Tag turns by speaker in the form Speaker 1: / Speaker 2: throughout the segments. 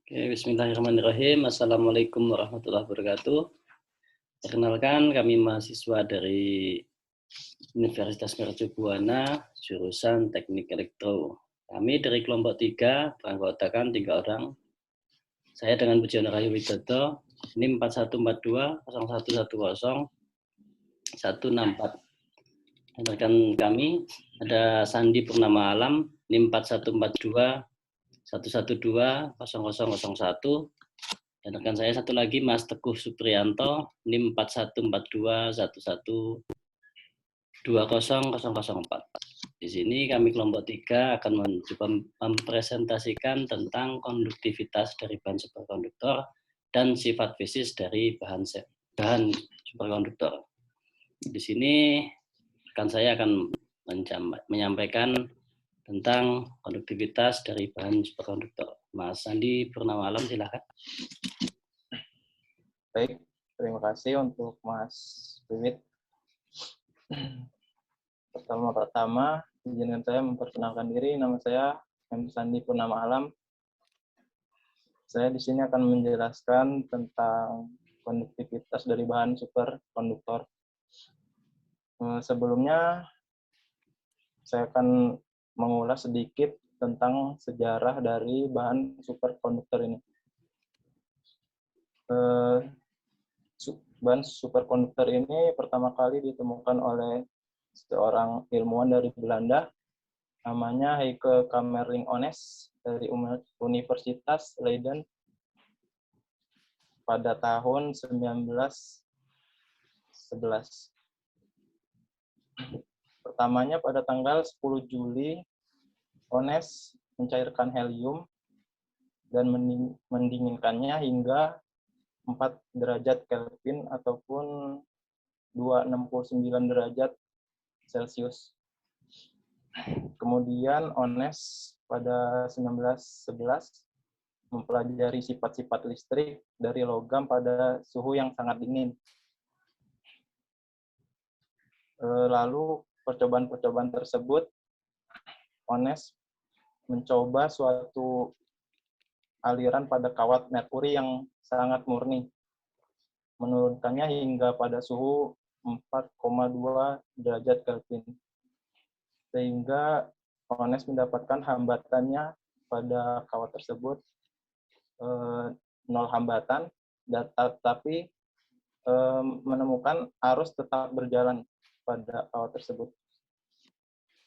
Speaker 1: Oke, bismillahirrahmanirrahim. Assalamualaikum warahmatullahi wabarakatuh. Perkenalkan, kami mahasiswa dari Universitas Mercu Buana, jurusan Teknik Elektro. Kami dari kelompok 3, beranggotakan 3 orang. Saya dengan Pujian Rahayu Widodo, NIM 4142 0110 164. Dan rekan kami ada Sandi Purnama Alam, NIM 4142 112 0001. Dan rekan saya satu lagi Mas Teguh Supriyanto, NIM 4142 11200004. Di sini kami kelompok 3 akan mencoba mempresentasikan tentang konduktivitas dari bahan superkonduktor dan sifat fisis dari bahan superkonduktor. Di sini rekan saya akan menyampaikan tentang konduktivitas dari bahan superkonduktor. Mas Sandi Purnama Alam, silakan.
Speaker 2: Baik, terima kasih untuk Mas Wimit. Pertama-tama, izinkan saya memperkenalkan diri. Nama saya M. Sandi Purnama Alam. Saya di sini akan menjelaskan tentang konduktivitas dari bahan superkonduktor. Sebelumnya, saya akan mengulas sedikit tentang sejarah dari bahan superkonduktor ini. Bahan superkonduktor ini pertama kali ditemukan oleh seorang ilmuwan dari Belanda, namanya Heike Kamerlingh-Onnes dari Universitas Leiden pada tahun 1911. Pertamanya pada tanggal 10 Juli, Onnes mencairkan helium dan mendinginkannya hingga 4 derajat Kelvin ataupun 269 derajat Celcius. Kemudian Onnes pada 1911 mempelajari sifat-sifat listrik dari logam pada suhu yang sangat dingin. Lalu percobaan-percobaan tersebut, Onnes mencoba suatu aliran pada kawat merkuri yang sangat murni, menurunkannya hingga pada suhu 4,2 derajat Kelvin. Sehingga Onnes mendapatkan hambatannya pada kawat tersebut 0 hambatan, tetapi menemukan arus tetap berjalan pada kawat tersebut.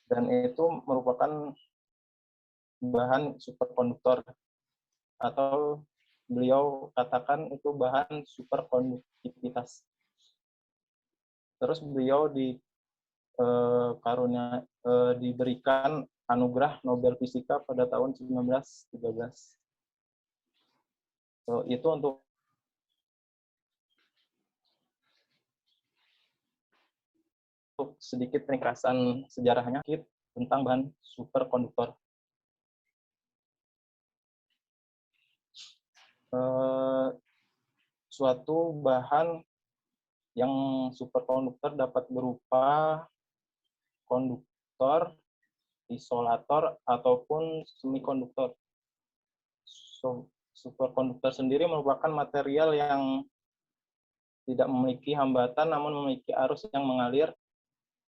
Speaker 2: Dan itu merupakan bahan superkonduktor, atau beliau katakan itu bahan superkonduktivitas. Terus beliau diberikan anugerah Nobel Fisika pada tahun 1913. Itu untuk sedikit ringkasan sejarahnya tentang bahan superkonduktor. Suatu bahan yang superkonduktor dapat berupa konduktor, isolator, ataupun semikonduktor. Superkonduktor sendiri merupakan material yang tidak memiliki hambatan namun memiliki arus yang mengalir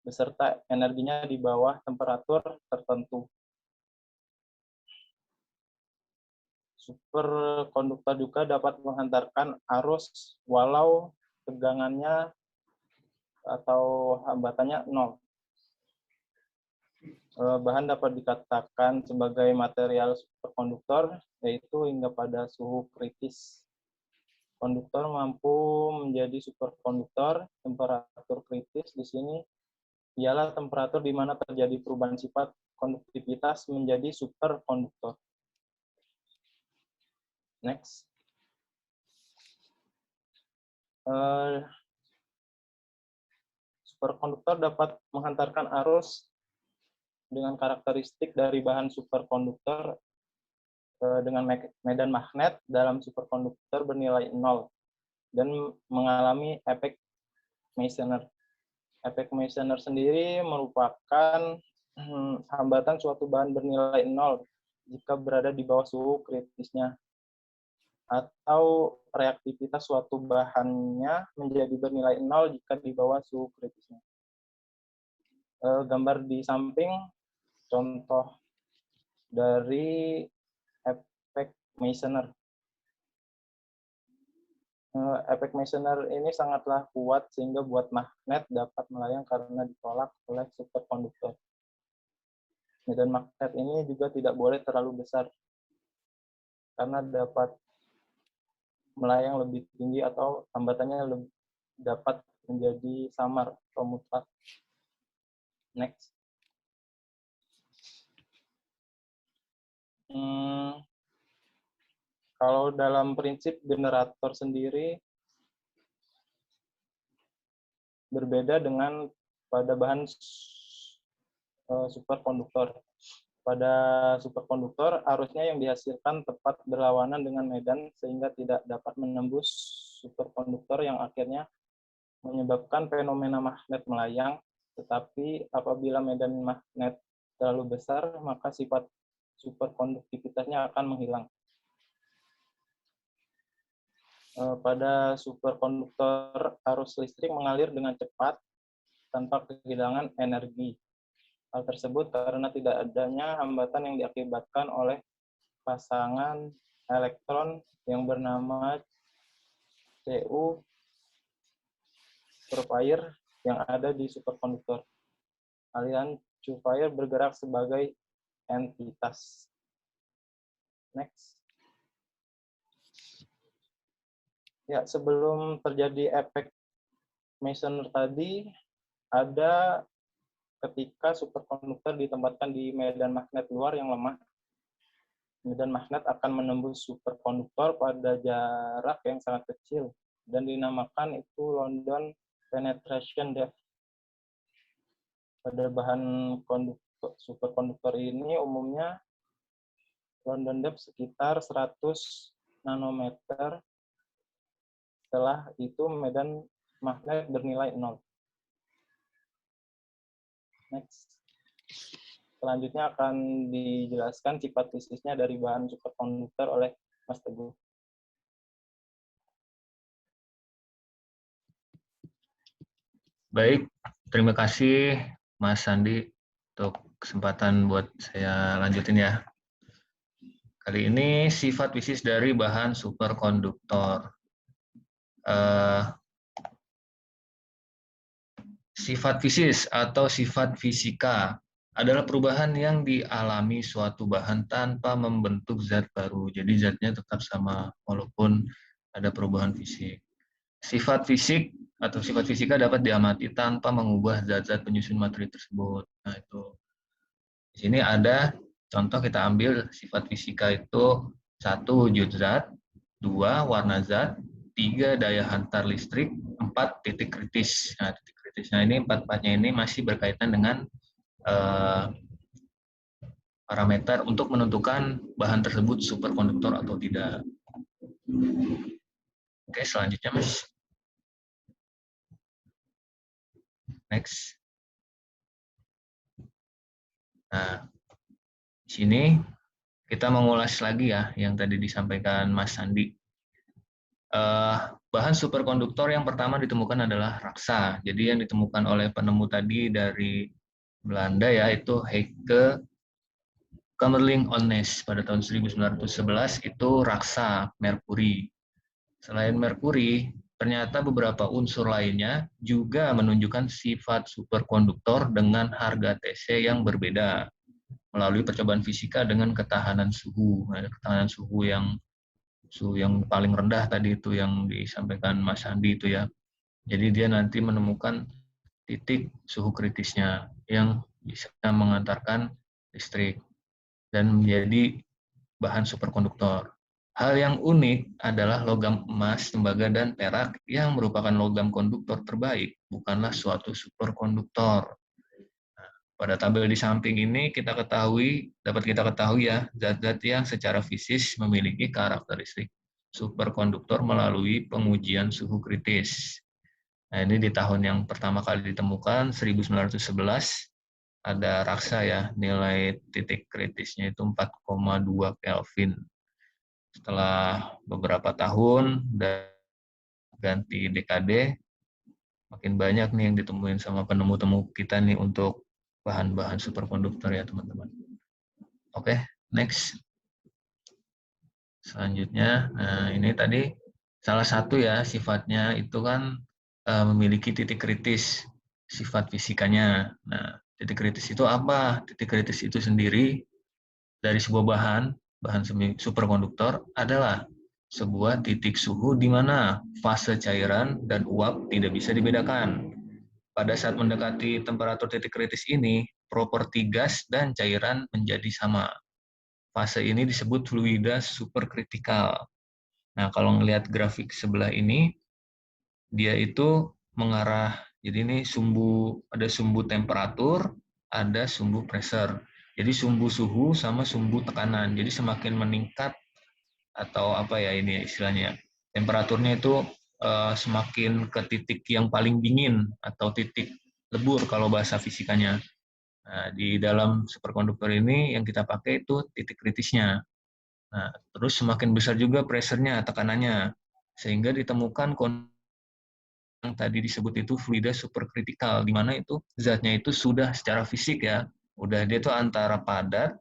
Speaker 2: beserta energinya di bawah temperatur tertentu. Superkonduktor juga dapat menghantarkan arus walau tegangannya atau hambatannya 0. Bahan dapat dikatakan sebagai material superkonduktor yaitu hingga pada suhu kritis. Konduktor mampu menjadi superkonduktor. Temperatur kritis di sini ialah temperatur di mana terjadi perubahan sifat konduktivitas menjadi superkonduktor. Next. Superkonduktor dapat menghantarkan arus dengan karakteristik dari bahan superkonduktor dengan medan magnet dalam superkonduktor bernilai 0 dan mengalami efek Meissner. Efek Meissner sendiri merupakan hambatan suatu bahan bernilai 0 jika berada di bawah suhu kritisnya. atau reaktivitas suatu bahannya menjadi bernilai 0 jika di bawah suhu kritisnya. Gambar di samping contoh dari efek Meissner. Efek Meissner ini sangatlah kuat sehingga buat magnet dapat melayang karena ditolak oleh superkonduktor. Medan magnet ini juga tidak boleh terlalu besar karena dapat melayang lebih tinggi atau hambatannya dapat menjadi samar atau mutlak. Next. Kalau dalam prinsip generator sendiri berbeda dengan pada bahan superkonduktor. Pada superkonduktor, arusnya yang dihasilkan tepat berlawanan dengan medan sehingga tidak dapat menembus superkonduktor yang akhirnya menyebabkan fenomena magnet melayang. Tetapi apabila medan magnet terlalu besar, maka sifat superkonduktivitasnya akan menghilang. Pada superkonduktor, arus listrik mengalir dengan cepat tanpa kehilangan energi. Hal tersebut karena tidak adanya hambatan yang diakibatkan oleh pasangan elektron yang bernama Cu Purefire yang ada di superkonduktor. Aliran Purefire bergerak sebagai entitas. Next. Ya, sebelum terjadi efek Meissner tadi, ada ketika superkonduktor ditempatkan di medan magnet luar yang lemah, medan magnet akan menembus superkonduktor pada jarak yang sangat kecil dan dinamakan itu London penetration depth. Pada bahan superkonduktor ini umumnya London depth sekitar 100 nanometer. Setelah itu medan magnet bernilai 0. Next. Selanjutnya akan dijelaskan sifat fisiknya dari bahan superkonduktor oleh Mas Teguh.
Speaker 3: Baik, terima kasih Mas Sandi untuk kesempatan buat saya lanjutin ya. Kali ini sifat fisik dari bahan superkonduktor. Sifat fisik atau sifat fisika adalah perubahan yang dialami suatu bahan tanpa membentuk zat baru. Jadi zatnya tetap sama walaupun ada perubahan fisik. Sifat fisik atau sifat fisika dapat diamati tanpa mengubah zat-zat penyusun materi tersebut. Nah, itu. Di sini ada contoh, kita ambil sifat fisika itu 1 wujud zat, 2 warna zat, 3 daya hantar listrik, 4 titik kritis. Nah, titik kritis. Nah, ini 4-4-nya ini masih berkaitan dengan parameter untuk menentukan bahan tersebut superkonduktor atau tidak. Oke, selanjutnya Mas. Next. Nah, di sini kita mengulas lagi ya yang tadi disampaikan Mas Sandi. Bahan superkonduktor yang pertama ditemukan adalah raksa. Jadi yang ditemukan oleh penemu tadi dari Belanda yaitu Heike Kamerlingh-Onnes pada tahun 1911 itu raksa merkuri. Selain merkuri, ternyata beberapa unsur lainnya juga menunjukkan sifat superkonduktor dengan harga TC yang berbeda melalui percobaan fisika dengan ketahanan suhu. Nah, ketahanan suhu yang paling rendah tadi itu yang disampaikan Mas Andi itu ya. Jadi dia nanti menemukan titik suhu kritisnya yang bisa mengantarkan listrik dan menjadi bahan superkonduktor. Hal yang unik adalah logam emas, tembaga, dan perak yang merupakan logam konduktor terbaik, bukanlah suatu superkonduktor. Nah, pada tabel di samping ini dapat kita ketahui ya, zat-zat yang secara fisik memiliki karakteristik superkonduktor melalui pengujian suhu kritis. Nah, ini di tahun yang pertama kali ditemukan, 1911, ada raksa ya, nilai titik kritisnya itu 4,2 Kelvin. Setelah beberapa tahun dan ganti dekade, makin banyak nih yang ditemuin sama penemu-temu kita nih untuk bahan-bahan superkonduktor ya teman-teman. Oke, next. Selanjutnya, nah ini tadi salah satu ya sifatnya itu kan memiliki titik kritis sifat fisikanya. Nah, titik kritis itu apa? Titik kritis itu sendiri dari sebuah bahan superkonduktor adalah sebuah titik suhu di mana fase cairan dan uap tidak bisa dibedakan. Pada saat mendekati temperatur titik kritis ini, properti gas dan cairan menjadi sama. Fase ini disebut fluida superkritikal. Nah, kalau ngelihat grafik sebelah ini, dia itu mengarah, jadi ini ada sumbu temperatur, ada sumbu pressure. Jadi sumbu suhu sama sumbu tekanan. Jadi semakin meningkat atau apa ya ini istilahnya, temperaturnya itu semakin ke titik yang paling dingin atau titik lebur kalau bahasa fisikanya. Nah, di dalam superkonduktor ini yang kita pakai itu titik kritisnya. Nah, terus semakin besar juga pressure-nya, tekanannya, sehingga ditemukan yang tadi disebut itu fluida superkritikal, di mana itu zatnya itu sudah secara fisik ya, udah dia tuh antara padat,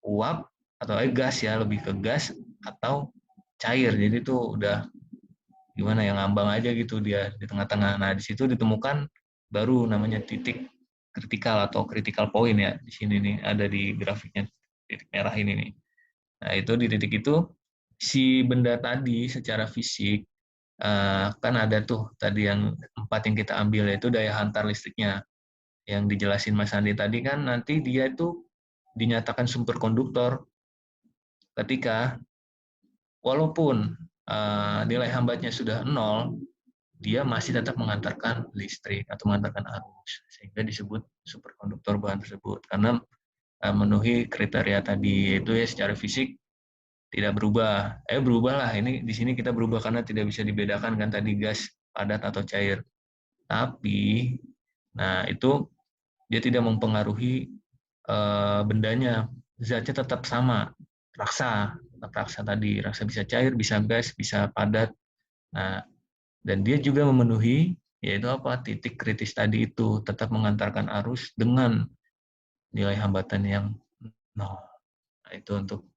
Speaker 3: uap, atau gas ya, lebih ke gas atau cair. Jadi itu udah gimana yang ngambang aja gitu dia di tengah-tengah. Nah, di situ ditemukan baru namanya titik kritikal atau critical point ya. Di sini nih ada di grafiknya titik merah ini nih. Nah, itu di titik itu si benda tadi secara fisik kan ada tuh tadi yang 4 yang kita ambil yaitu daya hantar listriknya. Yang dijelasin Mas Andi tadi kan nanti dia itu dinyatakan superkonduktor ketika walaupun nilai hambatnya sudah 0, dia masih tetap mengantarkan listrik atau mengantarkan arus, sehingga disebut superkonduktor bahan tersebut karena memenuhi kriteria tadi, yaitu ya secara fisik tidak berubah. Berubah lah, ini di sini kita berubah karena tidak bisa dibedakan kan tadi gas, padat atau cair. Tapi, nah itu dia tidak mempengaruhi bendanya, zatnya tetap sama, tetap raksa tadi, raksa bisa cair, bisa gas, bisa padat. Nah, dan dia juga memenuhi yaitu apa titik kritis tadi itu tetap mengantarkan arus dengan nilai hambatan yang 0. Nah, itu untuk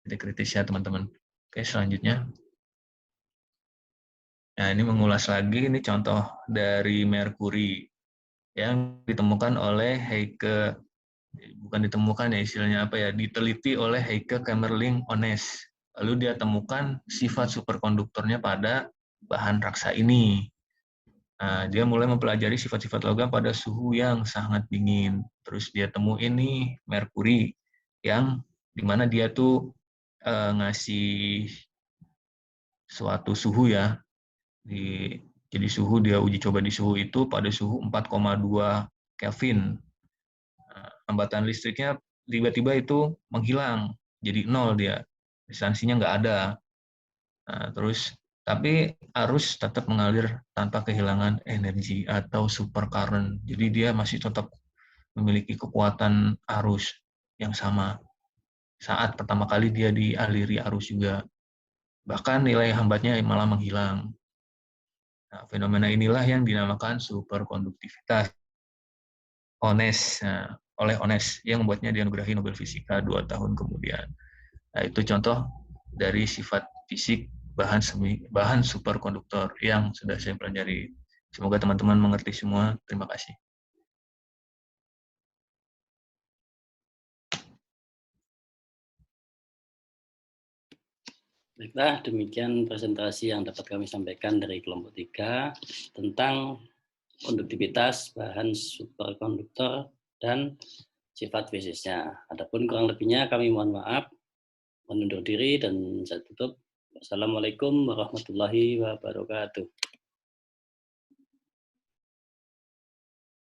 Speaker 3: titik kritis ya teman-teman. Oke, selanjutnya. Nah, ini mengulas lagi, ini contoh dari merkuri yang ditemukan oleh Heike, bukan ditemukan ya istilahnya apa ya, diteliti oleh Heike Kamerlingh Onnes. Lalu dia temukan sifat superkonduktornya pada bahan raksa ini. Nah, dia mulai mempelajari sifat-sifat logam pada suhu yang sangat dingin. Terus dia temuin nih merkuri yang dimana dia tuh ngasih suatu suhu ya. Jadi suhu dia uji coba di suhu itu pada suhu 4,2 Kelvin. Nah, hambatan listriknya tiba-tiba itu menghilang, jadi 0 dia. Distansinya nggak ada. Nah, terus tapi arus tetap mengalir tanpa kehilangan energi atau supercurrent. Jadi dia masih tetap memiliki kekuatan arus yang sama. Saat pertama kali dia dialiri arus juga. Bahkan nilai hambatnya malah menghilang. Nah, fenomena inilah yang dinamakan superkonduktivitas. Oleh Onnes yang membuatnya dianugerahi Nobel Fisika 2 tahun kemudian. Nah, itu contoh dari sifat fisik bahan superkonduktor yang sudah saya pelajari. Semoga teman-teman mengerti semua. Terima kasih.
Speaker 1: Baiklah, demikian presentasi yang dapat kami sampaikan dari kelompok 3 tentang konduktivitas bahan superkonduktor dan sifat fisiknya. Adapun kurang lebihnya kami mohon maaf, menundur diri dan saya tutup. Wassalamualaikum warahmatullahi wabarakatuh.